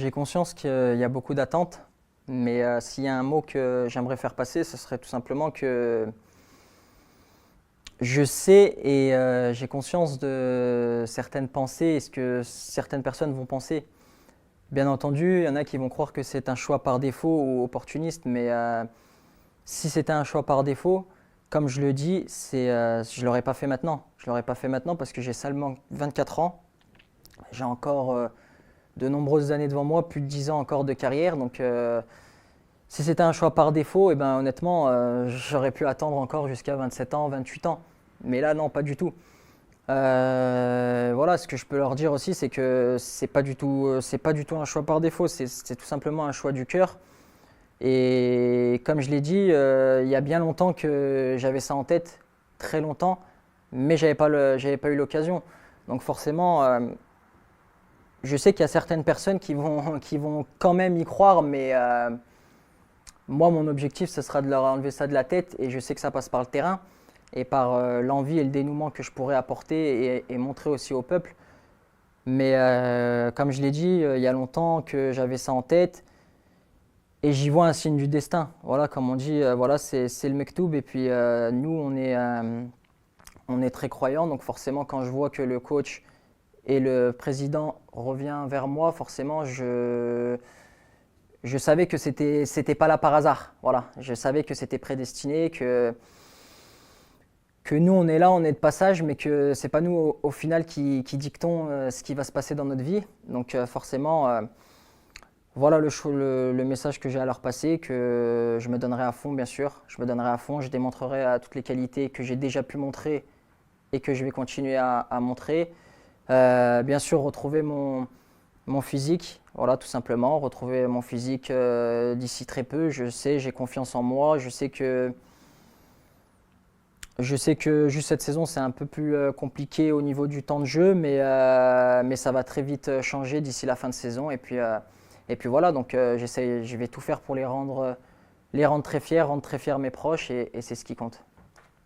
j'ai conscience qu'il y a beaucoup d'attentes, mais s'il y a un mot que j'aimerais faire passer, ce serait tout simplement que je sais et j'ai conscience de certaines pensées et ce que certaines personnes vont penser. Bien entendu, il y en a qui vont croire que c'est un choix par défaut ou opportuniste, mais si c'était un choix par défaut, comme je le dis, je ne l'aurais pas fait maintenant. Je ne l'aurais pas fait maintenant parce que j'ai seulement 24 ans. J'ai encore de nombreuses années devant moi, plus de 10 ans encore de carrière. Donc si c'était un choix par défaut, eh ben, honnêtement, j'aurais pu attendre encore jusqu'à 27 ans, 28 ans. Mais là, non, pas du tout. Voilà, ce que je peux leur dire aussi, c'est que c'est pas du tout un choix par défaut, c'est tout simplement un choix du cœur. Et comme je l'ai dit, il y a bien longtemps que j'avais ça en tête, très longtemps, mais j'avais pas eu l'occasion. Donc forcément, je sais qu'il y a certaines personnes qui vont quand même y croire, mais moi, mon objectif, ce sera de leur enlever ça de la tête, et je sais que ça passe par le terrain et par l'envie et le dénouement que je pourrais apporter et montrer aussi au peuple. Mais comme je l'ai dit, il y a longtemps que j'avais ça en tête et j'y vois un signe du destin. Voilà, comme on dit, voilà, c'est le mektoub. Et puis nous, on est très croyants, donc forcément, quand je vois que le coach et le président revient vers moi, forcément, je savais que c'était pas là par hasard. Voilà, je savais que c'était prédestiné, que nous on est là, on est de passage, mais que c'est pas nous au final qui dictons ce qui va se passer dans notre vie. Donc forcément, voilà le message que j'ai à leur passer, que je me donnerai à fond bien sûr, je me donnerai à fond, je démontrerai à toutes les qualités que j'ai déjà pu montrer et que je vais continuer à montrer. Bien sûr retrouver mon physique, voilà tout simplement, retrouver mon physique d'ici très peu, je sais, j'ai confiance en moi, je sais que juste cette saison, c'est un peu plus compliqué au niveau du temps de jeu, mais ça va très vite changer d'ici la fin de saison. Et puis voilà, donc je vais tout faire pour les rendre très fiers, rendre très fiers mes proches, et c'est ce qui compte.